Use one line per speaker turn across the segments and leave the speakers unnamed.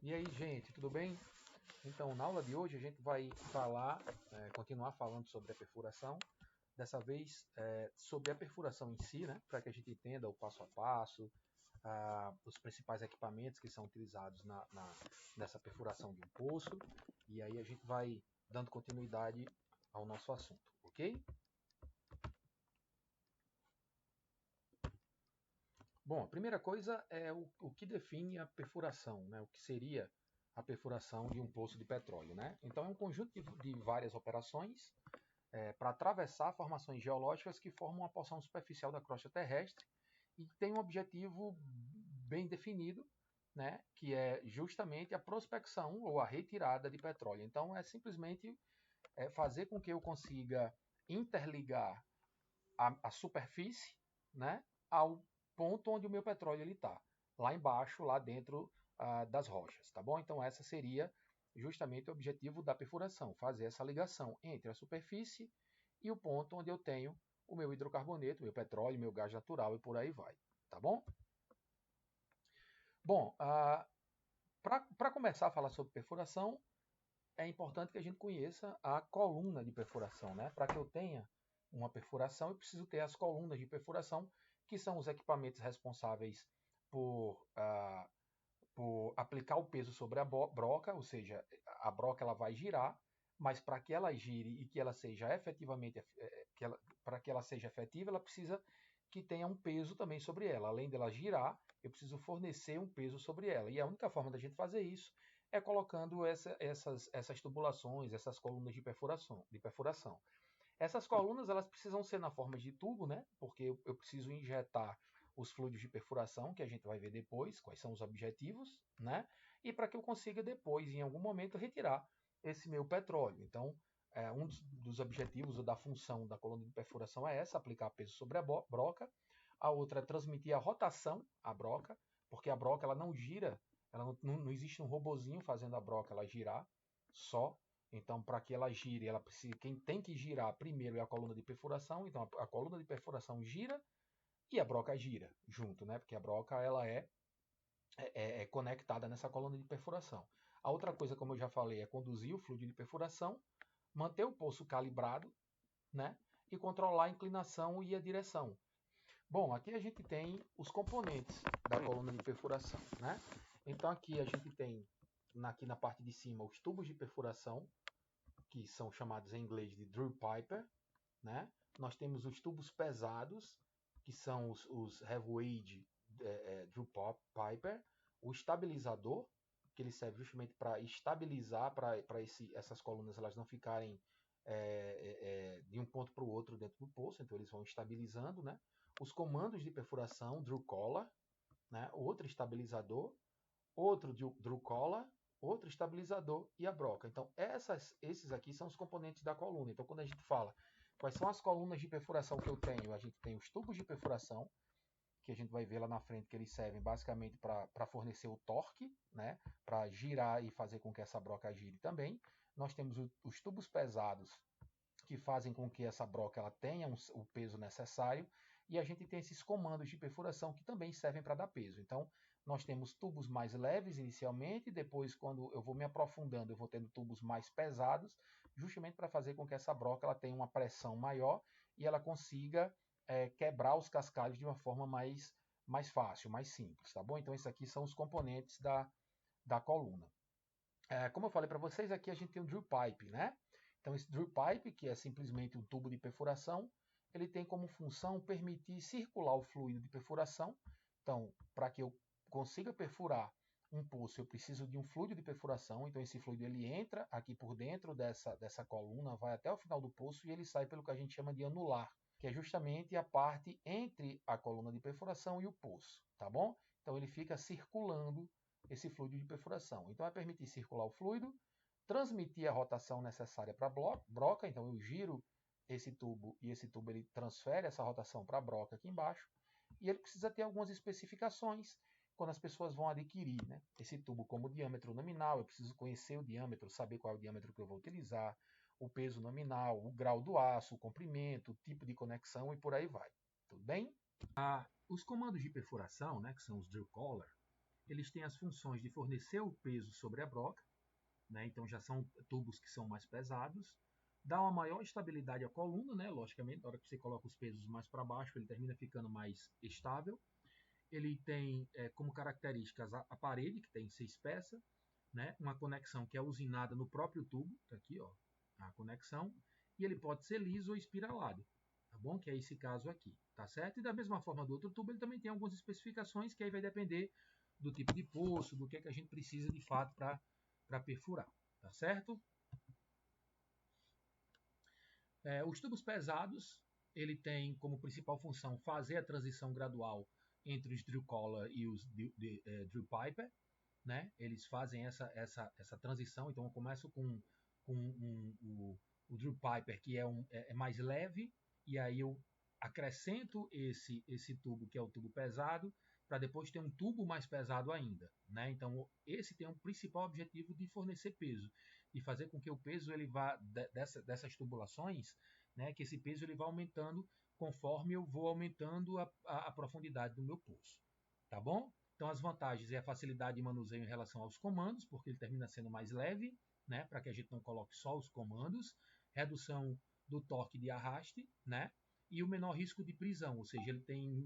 E aí, gente, tudo bem? Então, na aula de hoje a gente vai continuar falando sobre a perfuração. Dessa vez sobre a perfuração em si, né? Para que a gente entenda o passo a passo, os principais equipamentos que são utilizados nessa perfuração de um poço. E aí a gente vai dando continuidade ao nosso assunto, ok? Bom, a primeira coisa é o que define a perfuração, né? O que seria a perfuração de um poço de petróleo, né? Então é um conjunto de várias operações para atravessar formações geológicas que formam uma porção superficial da crosta terrestre e tem um objetivo bem definido, né? Que é justamente a prospecção ou a retirada de petróleo. Então é simplesmente fazer com que eu consiga interligar a superfície, né, ao ponto onde o meu petróleo está, lá embaixo, lá dentro das rochas, tá bom? Então essa seria justamente o objetivo da perfuração, fazer essa ligação entre a superfície e o ponto onde eu tenho o meu hidrocarboneto, meu petróleo, meu gás natural e por aí vai, tá bom? Bom, para começar a falar sobre perfuração, é importante que a gente conheça a coluna de perfuração, né? Para que eu tenha uma perfuração, eu preciso ter as colunas de perfuração, que são os equipamentos responsáveis por, por aplicar o peso sobre a broca, ou seja, a broca ela vai girar, mas para que ela gire e que ela seja efetivamente, para que ela seja efetiva, ela precisa que tenha um peso também sobre ela. Além dela girar, eu preciso fornecer um peso sobre ela. E a única forma da gente fazer isso é colocando essas tubulações, essas colunas de perfuração. Essas colunas elas precisam ser na forma de tubo, né? Porque eu preciso injetar os fluidos de perfuração, que a gente vai ver depois, quais são os objetivos, né? E para que eu consiga depois, em algum momento, retirar esse meu petróleo. Então, um dos objetivos ou da função da coluna de perfuração é essa, aplicar peso sobre a broca. A outra é transmitir a rotação à broca, porque a broca ela não gira, ela não existe um robozinho fazendo a broca ela girar só. Então, para que ela gire, ela precisa, quem tem que girar primeiro é a coluna de perfuração. Então, a coluna de perfuração gira e a broca gira junto, né? Porque a broca ela é conectada nessa coluna de perfuração. A outra coisa, como eu já falei, é conduzir o fluido de perfuração, manter o poço calibrado, né? E controlar a inclinação e a direção. Bom, aqui a gente tem os componentes da coluna de perfuração, né? Então aqui a gente tem aqui na parte de cima os tubos de perfuração, que são chamados em inglês de drill piper, né? Nós temos os tubos pesados, que são os heavyweight drill piper, o estabilizador, que ele serve justamente para estabilizar, para essas colunas elas não ficarem de um ponto para o outro dentro do poço, então eles vão estabilizando, né? Os comandos de perfuração, drill collar, né? Outro estabilizador, outro drill collar, outro estabilizador e a broca. Então, esses aqui são os componentes da coluna. Então, quando a gente fala quais são as colunas de perfuração que eu tenho, a gente tem os tubos de perfuração, que a gente vai ver lá na frente que eles servem basicamente para fornecer o torque, né, para girar e fazer com que essa broca gire também. Nós temos os tubos pesados, que fazem com que essa broca ela tenha o peso necessário, e a gente tem esses comandos de perfuração que também servem para dar peso. Então, nós temos tubos mais leves inicialmente, depois, quando eu vou me aprofundando, eu vou tendo tubos mais pesados, justamente para fazer com que essa broca ela tenha uma pressão maior e ela consiga quebrar os cascalhos de uma forma mais fácil, mais simples, tá bom? Então, esses aqui são os componentes da coluna. Como eu falei para vocês, aqui a gente tem o drill pipe, né? Então, esse drill pipe, que é simplesmente um tubo de perfuração, ele tem como função permitir circular o fluido de perfuração. Então, para que eu consiga perfurar um poço, eu preciso de um fluido de perfuração. Então, esse fluido ele entra aqui por dentro dessa coluna, vai até o final do poço e ele sai pelo que a gente chama de anular, que é justamente a parte entre a coluna de perfuração e o poço, tá bom? Então, ele fica circulando esse fluido de perfuração. Então, vai permitir circular o fluido, transmitir a rotação necessária para a broca. Então, eu giro esse tubo e esse tubo ele transfere essa rotação para a broca aqui embaixo. E ele precisa ter algumas especificações quando as pessoas vão adquirir, né, esse tubo como diâmetro nominal. Eu preciso conhecer o diâmetro, saber qual é o diâmetro que eu vou utilizar, o peso nominal, o grau do aço, o comprimento, o tipo de conexão e por aí vai. Tudo bem? Os comandos de perfuração, né, que são os drill collar, eles têm as funções de fornecer o peso sobre a broca, né? Então já são tubos que são mais pesados, dá uma maior estabilidade à coluna, né? Logicamente, na hora que você coloca os pesos mais para baixo, ele termina ficando mais estável. Ele tem como características a parede, que tem 6 peças, né? Uma conexão que é usinada no próprio tubo, tá aqui, ó, a conexão, e ele pode ser liso ou espiralado, tá bom? Que é esse caso aqui, tá certo? E da mesma forma do outro tubo, ele também tem algumas especificações que aí vai depender do tipo de poço, do que a gente precisa de fato para perfurar, tá certo? Os tubos pesados, ele tem como principal função fazer a transição gradual entre os drill collar e os drill piper, né? Eles fazem essa transição, então eu começo com o drill piper, que é mais leve, e aí eu acrescento esse tubo, que é o tubo pesado, para depois ter um tubo mais pesado ainda, né? Então esse tem um principal objetivo de fornecer peso, de fazer com que o peso ele vá dessas tubulações, né? Que esse peso ele vá aumentando conforme eu vou aumentando a profundidade do meu poço, tá bom? Então as vantagens é a facilidade de manuseio em relação aos comandos, porque ele termina sendo mais leve, né? Para que a gente não coloque só os comandos, redução do torque de arraste, né? E o menor risco de prisão, ou seja, ele tem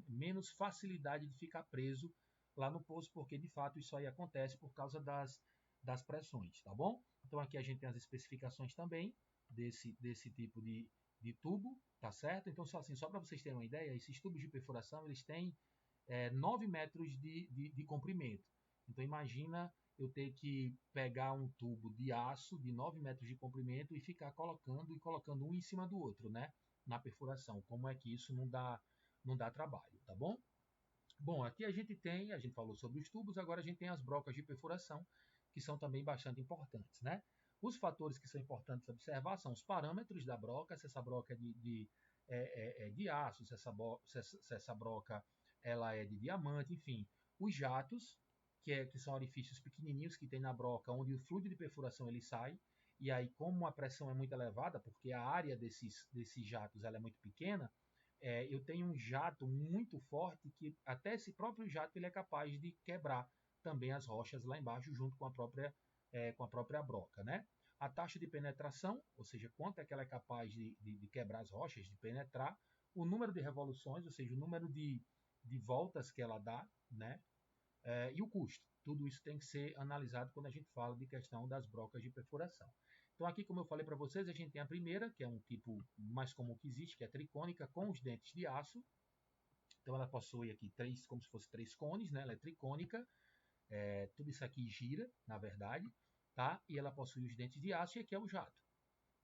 menos facilidade de ficar preso lá no poço, porque de fato isso aí acontece por causa das pressões, tá bom? Então aqui a gente tem as especificações também desse tipo de tubo, tá certo? Então só para vocês terem uma ideia, esses tubos de perfuração eles têm 9 metros de comprimento. Então imagina eu ter que pegar um tubo de aço de 9 metros de comprimento e ficar colocando um em cima do outro, né? Na perfuração. Como é que isso não dá trabalho, tá bom? Bom, aqui a gente falou sobre os tubos, agora a gente tem as brocas de perfuração, que são também bastante importantes, né? Os fatores que são importantes observar são os parâmetros da broca, se essa broca é de aço, se essa broca ela é de diamante, enfim. Os jatos, que são orifícios pequenininhos que tem na broca, onde o fluido de perfuração ele sai, e aí como a pressão é muito elevada, porque a área desses jatos ela é muito pequena, eu tenho um jato muito forte que até esse próprio jato ele é capaz de quebrar também as rochas lá embaixo junto com a própria broca, né? A taxa de penetração, ou seja, quanto é que ela é capaz de quebrar as rochas, de penetrar, o número de revoluções, ou seja, o número de voltas que ela dá, né? E o custo. Tudo isso tem que ser analisado quando a gente fala de questão das brocas de perfuração. Então aqui, como eu falei para vocês, a gente tem a primeira, que é um tipo mais comum que existe, que é tricônica, com os dentes de aço. Então ela possui aqui como se fosse 3 cones, né? Ela é tricônica, tudo isso aqui gira, na verdade, tá? E ela possui os dentes de aço e aqui é o jato.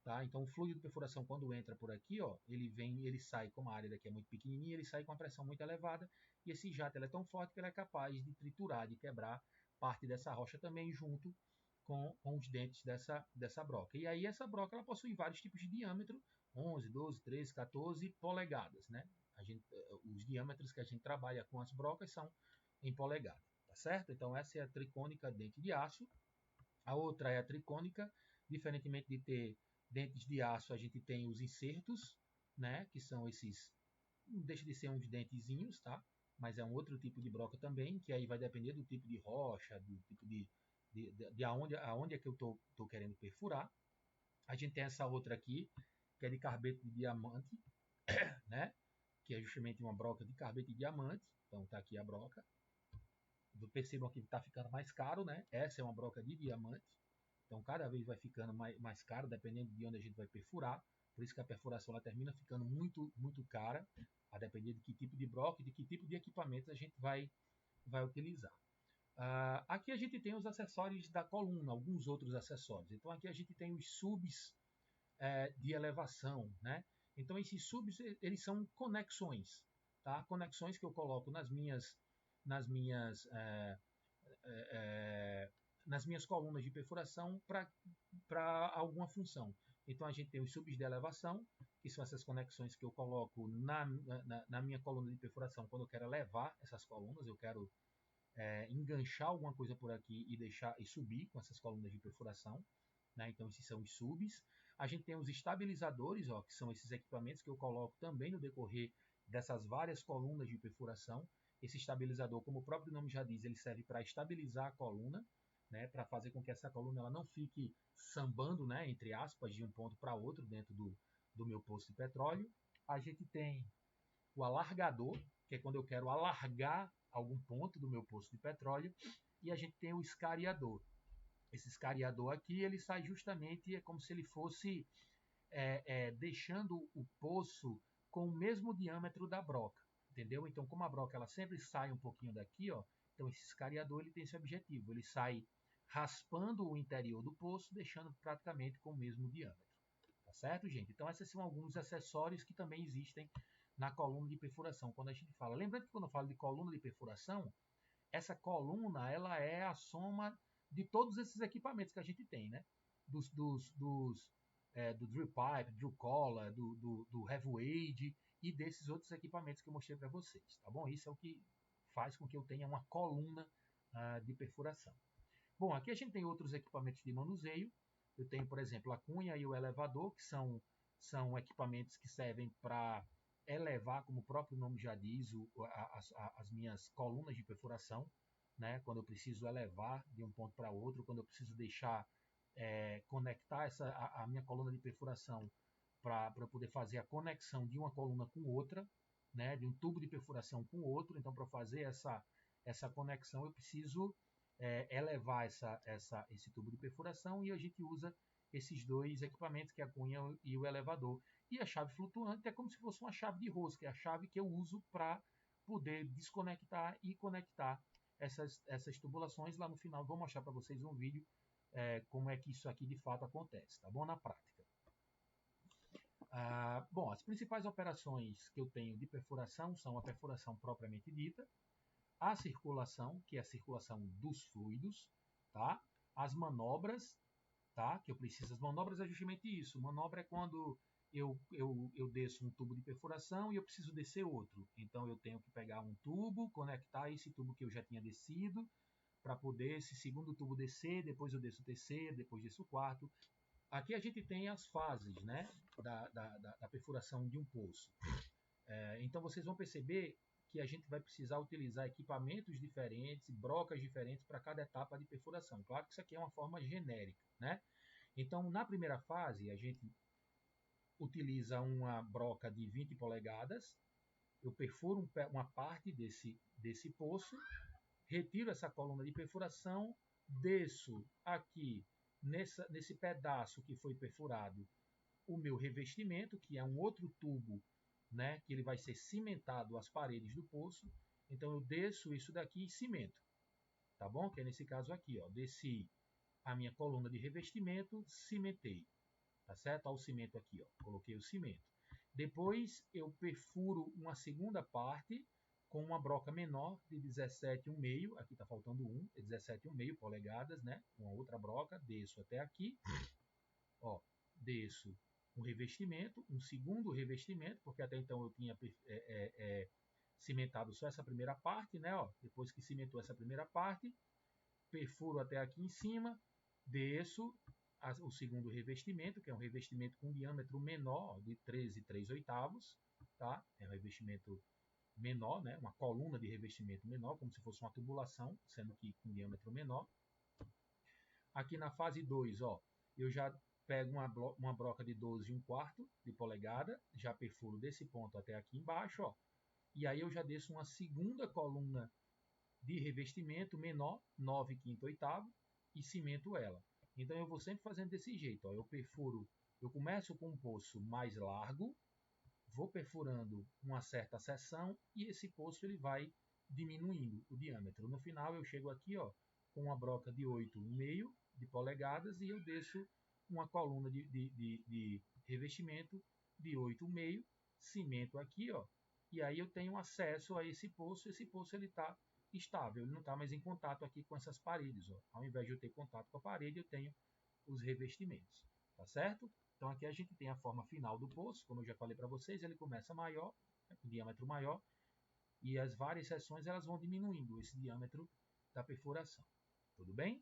Tá? Então o fluido de perfuração quando entra por aqui, ó, ele sai, como a área daqui é muito pequenininha, ele sai com a pressão muito elevada e esse jato é tão forte que ele é capaz de triturar, de quebrar parte dessa rocha também junto com os dentes dessa broca. E aí essa broca ela possui vários tipos de diâmetro, 11, 12, 13, 14 polegadas, né? Os diâmetros que a gente trabalha com as brocas são em polegada, tá certo? Então essa é a tricônica dente de aço. A outra é a tricônica, diferentemente de ter dentes de aço, a gente tem os insertos, né, que são esses, não deixa de ser uns dentezinhos, tá? Mas é um outro tipo de broca também, que aí vai depender do tipo de rocha, do tipo de aonde é que eu tô querendo perfurar. A gente tem essa outra aqui, que é de carbeto de diamante, né? Que é justamente uma broca de carbeto de diamante. Então tá aqui a broca. Percebam que está ficando mais caro, né? Essa é uma broca de diamante. Então cada vez vai ficando mais caro, dependendo de onde a gente vai perfurar. Por isso que a perfuração ela termina ficando muito, muito cara, a depender de que tipo de broca e de que tipo de equipamento a gente vai utilizar. Aqui a gente tem os acessórios da coluna, alguns outros acessórios. Então aqui a gente tem os subs de elevação, né? Então esses subs eles são conexões, tá? Conexões que eu coloco nas minhas nas minhas colunas de perfuração para alguma função. Então a gente tem os subs de elevação, que são essas conexões que eu coloco na minha coluna de perfuração quando eu quero levar essas colunas, eu quero enganchar alguma coisa por aqui e subir com essas colunas de perfuração. Né? Então esses são os subs. A gente tem os estabilizadores, ó, que são esses equipamentos que eu coloco também no decorrer dessas várias colunas de perfuração. Esse estabilizador, como o próprio nome já diz, ele serve para estabilizar a coluna, né, para fazer com que essa coluna ela não fique sambando, né, entre aspas, de um ponto para outro dentro do meu poço de petróleo. A gente tem o alargador, que é quando eu quero alargar algum ponto do meu poço de petróleo, e a gente tem o escariador. Esse escariador aqui, ele sai justamente, é como se ele fosse deixando o poço com o mesmo diâmetro da broca, entendeu? Então, como a broca ela sempre sai um pouquinho daqui, ó, então esse escariador ele tem esse objetivo, ele sai raspando o interior do poço, deixando praticamente com o mesmo diâmetro. Tá certo, gente? Então, esses são alguns acessórios que também existem na coluna de perfuração, quando a gente fala. Lembrando que quando eu falo de coluna de perfuração, essa coluna ela é a soma de todos esses equipamentos que a gente tem, né? Do drill pipe, drill collar, do heavy weight e desses outros equipamentos que eu mostrei para vocês, tá bom? Isso é o que faz com que eu tenha uma coluna de perfuração. Bom, aqui a gente tem outros equipamentos de manuseio. Eu tenho, por exemplo, a cunha e o elevador, que são equipamentos que servem para elevar, como o próprio nome já diz, as minhas colunas de perfuração, né? Quando eu preciso elevar de um ponto para outro, quando eu preciso deixar conectar a minha coluna de perfuração para poder fazer a conexão de uma coluna com outra, né? De um tubo de perfuração com outro. Então, para fazer essa conexão, eu preciso elevar esse tubo de perfuração e a gente usa esses dois equipamentos, que é a cunha e o elevador. E a chave flutuante é como se fosse uma chave de rosca, é a chave que eu uso para poder desconectar e conectar essas tubulações. Lá no final vou mostrar para vocês um vídeo como é que isso aqui de fato acontece, tá bom? Na prática. Bom, as principais operações que eu tenho de perfuração são a perfuração propriamente dita, a circulação, que é a circulação dos fluidos, tá? As manobras, tá? Que eu preciso. As manobras é justamente isso. Manobra é quando eu desço um tubo de perfuração e eu preciso descer outro. Então eu tenho que pegar um tubo, conectar esse tubo que eu já tinha descido, para poder esse segundo tubo descer, depois eu desço o terceiro, depois desço o quarto. Aqui a gente tem as fases, né, da perfuração de um poço. Então vocês vão perceber que a gente vai precisar utilizar equipamentos diferentes, brocas diferentes para cada etapa de perfuração. Claro que isso aqui é uma forma genérica, né? Então, na primeira fase, a gente utiliza uma broca de 20 polegadas, eu perfuro uma parte desse poço, retiro essa coluna de perfuração, desço aqui nesse pedaço que foi perfurado o meu revestimento, que é um outro tubo, né, que ele vai ser cimentado às paredes do poço. Então eu desço isso daqui e cimento, tá bom? Que é nesse caso aqui, ó, desci a minha coluna de revestimento, cimentei, tá certo? Olha o cimento aqui, ó, coloquei o cimento. Depois eu perfuro uma segunda parte com uma broca menor de 17,5, aqui está faltando 1, 17,5 polegadas, né? Uma outra broca, desço até aqui, ó, desço um revestimento, um segundo revestimento, porque até então eu tinha cimentado só essa primeira parte, né? Ó, depois que cimentou essa primeira parte, perfuro até aqui em cima, desço o segundo revestimento, que é um revestimento com diâmetro menor, de 13,3/8, tá? É um revestimento menor, né? Uma coluna de revestimento menor, como se fosse uma tubulação, sendo que com diâmetro menor. Aqui na fase 2, ó, eu já pego uma broca de 12,1/4 de polegada, já perfuro desse ponto até aqui embaixo, ó, e aí eu já desço uma segunda coluna de revestimento menor, 9/5/8, e cimento ela. Então eu vou sempre fazendo desse jeito, ó, eu perfuro, eu começo com um poço mais largo, vou perfurando uma certa seção e esse poço ele vai diminuindo o diâmetro. No final eu chego aqui, ó, com uma broca de 8,5 de polegadas e eu desço uma coluna de revestimento de 8,5, cimento aqui, ó, e aí eu tenho acesso a esse poço ele está estável, ele não está mais em contato aqui com essas paredes, ó. Ao invés de eu ter contato com a parede, eu tenho os revestimentos, tá certo? Então aqui a gente tem a forma final do poço, como eu já falei para vocês, ele começa maior, com diâmetro maior, e as várias seções elas vão diminuindo esse diâmetro da perfuração. Tudo bem?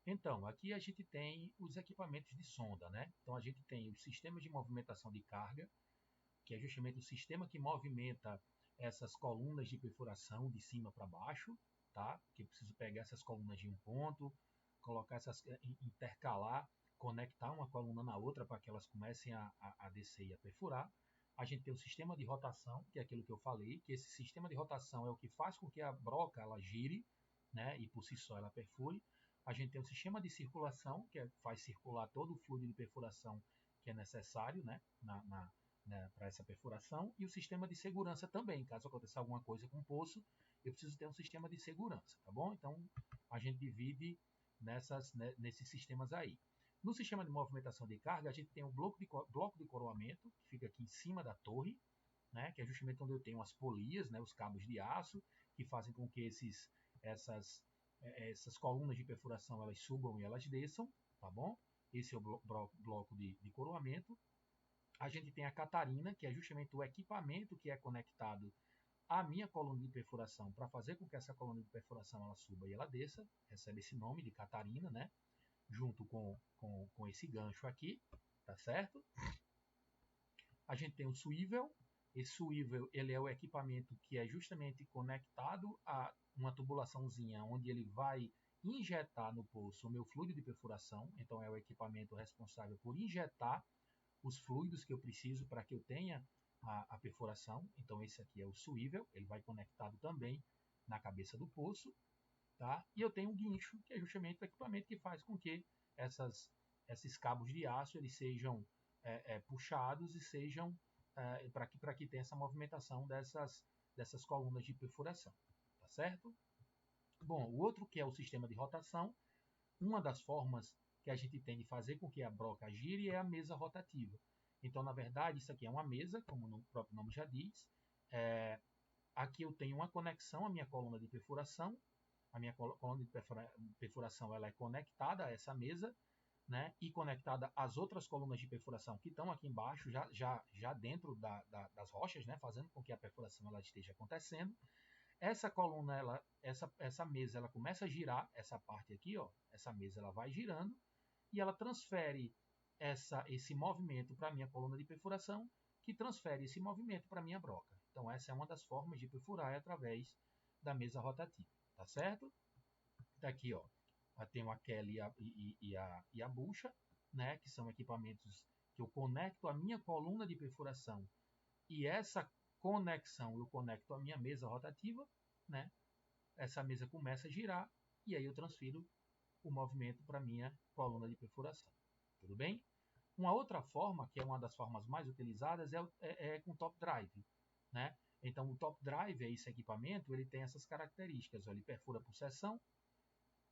Então, aqui a gente tem os equipamentos de sonda, né? Então a gente tem os sistemas de movimentação de carga, que é justamente o sistema que movimenta essas colunas de perfuração de cima para baixo, tá? Que eu preciso pegar essas colunas de um ponto, colocar essas, intercalar, conectar uma coluna na outra para que elas comecem a descer e a perfurar. A gente tem o sistema de rotação, que é aquilo que eu falei, que esse sistema de rotação é o que faz com que a broca ela gire, né? E por si só ela perfure. A gente tem o sistema de circulação, que faz circular todo o fluido de perfuração que é necessário, né, para essa perfuração, e o sistema de segurança também. Caso aconteça alguma coisa com o poço, eu preciso ter um sistema de segurança, tá bom? Então, a gente divide nesses sistemas aí. No sistema de movimentação de carga, a gente tem o bloco de coroamento, que fica aqui em cima da torre, né, que é justamente onde eu tenho as polias, né, os cabos de aço, que fazem com que essas colunas de perfuração elas subam e elas desçam, tá bom? Esse é o bloco de coroamento. A gente tem a Catarina, que é justamente o equipamento que é conectado à minha coluna de perfuração para fazer com que essa coluna de perfuração ela suba e ela desça, recebe esse nome de Catarina, né? Junto com esse gancho aqui, tá certo? A gente tem o swivel. Esse swivel ele é o equipamento que é justamente conectado a uma tubulaçãozinha onde ele vai injetar no poço o meu fluido de perfuração. Então é o equipamento responsável por injetar os fluidos que eu preciso para que eu tenha a perfuração. Então esse aqui é o swivel, ele vai conectado também na cabeça do poço, tá? E eu tenho um guincho, que é justamente o equipamento que faz com que esses cabos de aço eles sejam puxados e sejam para que tenha essa movimentação dessas colunas de perfuração, tá certo? Bom, o outro que é o sistema de rotação, uma das formas que a gente tem de fazer com que a broca gire é a mesa rotativa. Então, na verdade, isso aqui é uma mesa, como o próprio nome já diz. Aqui eu tenho uma conexão à minha coluna de perfuração. A minha coluna de perfuração ela é conectada a essa mesa, né? E conectada às outras colunas de perfuração que estão aqui embaixo, já dentro das rochas, né? Fazendo com que a perfuração ela esteja acontecendo. Essa coluna, essa mesa, ela começa a girar, essa parte aqui, ó, essa mesa ela vai girando e ela transfere esse movimento para a minha coluna de perfuração, que transfere esse movimento para a minha broca. Então essa é uma das formas de perfurar é através da mesa rotativa, tá certo? Daqui, ó, eu tenho a Kelly e a bucha, né, que são equipamentos que eu conecto a minha coluna de perfuração e essa conexão eu conecto a minha mesa rotativa, né? Essa mesa começa a girar e aí eu transfiro o movimento para minha coluna de perfuração. Tudo bem? Uma outra forma, que é uma das formas mais utilizadas, é com top drive, né? Então o top drive é esse equipamento, ele tem essas características, ó, ele perfura por seção.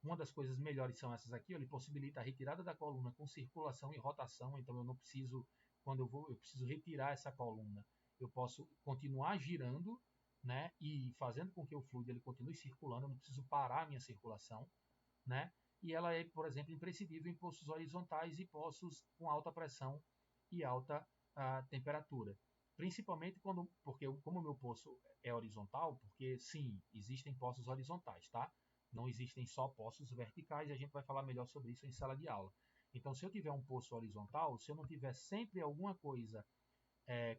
Uma das coisas melhores são essas aqui, ó, ele possibilita a retirada da coluna com circulação e rotação, então eu não preciso, quando eu preciso retirar essa coluna, eu posso continuar girando, né, e fazendo com que o fluido ele continue circulando, eu não preciso parar a minha circulação, né? E ela é, por exemplo, imprescindível em poços horizontais e poços com alta pressão e alta temperatura. Principalmente porque como o meu poço é horizontal, porque sim, existem poços horizontais, tá? Não existem só poços verticais, e a gente vai falar melhor sobre isso em sala de aula. Então, se eu tiver um poço horizontal, se eu não tiver sempre alguma coisa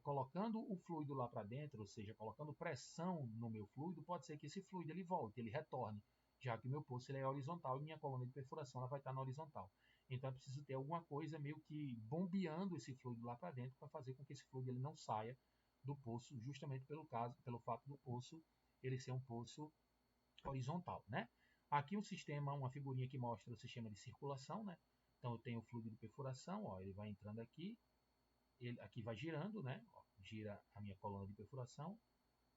colocando o fluido lá para dentro, ou seja, colocando pressão no meu fluido, pode ser que esse fluido ele volte, ele retorne, já que o meu poço ele é horizontal e minha coluna de perfuração ela vai estar na horizontal. Então é preciso ter alguma coisa meio que bombeando esse fluido lá para dentro para fazer com que esse fluido ele não saia do poço, justamente pelo fato do poço ele ser um poço horizontal, né? Aqui um sistema, uma figurinha que mostra o sistema de circulação, né? Então eu tenho o fluido de perfuração, ó, ele vai entrando aqui, ele aqui vai girando, né? Ó, gira a minha coluna de perfuração.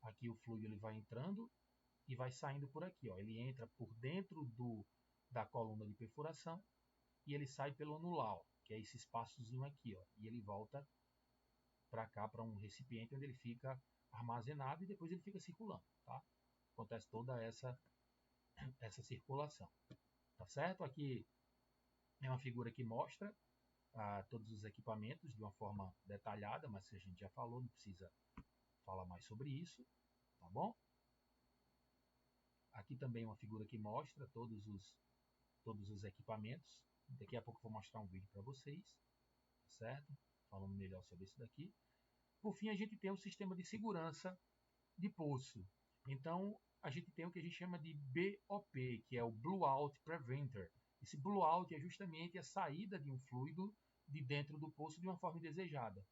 Aqui o fluido ele vai entrando e vai saindo por aqui, ó. Ele entra por dentro da coluna de perfuração e ele sai pelo anular, ó, que é esse espaçozinho aqui, ó. E ele volta para cá, para um recipiente onde ele fica armazenado e depois ele fica circulando, tá? Acontece toda essa circulação, tá certo? Aqui é uma figura que mostra todos os equipamentos de uma forma detalhada, mas a gente já falou, não precisa falar mais sobre isso, tá bom? Aqui também uma figura que mostra todos os equipamentos. Daqui a pouco eu vou mostrar um vídeo para vocês, tá certo? Falando melhor sobre isso daqui. Por fim, a gente tem o sistema de segurança, de poço. Então, a gente tem o que a gente chama de BOP, que é o Blowout Preventer. Esse blowout é justamente a saída de um fluido de dentro do poço de uma forma indesejada.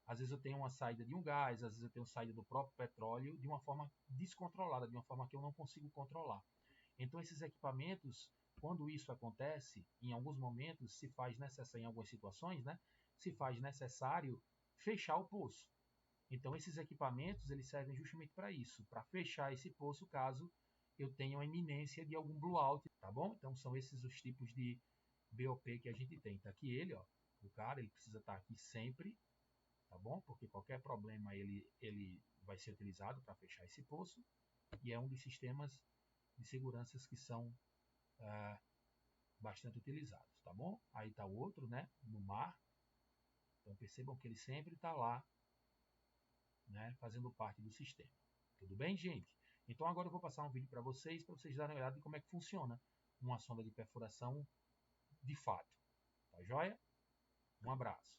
Às vezes eu tenho uma saída de um gás, às vezes eu tenho saída do próprio petróleo de uma forma descontrolada, de uma forma que eu não consigo controlar. Então, esses equipamentos, quando isso acontece, em alguns momentos se faz necessário, em algumas situações, né, se faz necessário fechar o poço. Então, esses equipamentos eles servem justamente para isso, para fechar esse poço caso eu tenha uma iminência de algum blowout, tá bom? Então, são esses os tipos de BOP que a gente tem. Tá aqui ele, ó, o cara, ele precisa estar aqui sempre, tá bom? Porque qualquer problema ele vai ser utilizado para fechar esse poço e é um dos sistemas de seguranças que são bastante utilizados, tá bom? Aí está o outro, né, no mar. Então percebam que ele sempre está lá, né, fazendo parte do sistema. Tudo bem, gente? Então agora eu vou passar um vídeo para vocês darem uma olhada em como é que funciona uma sonda de perfuração de fato. Tá joia? Um abraço.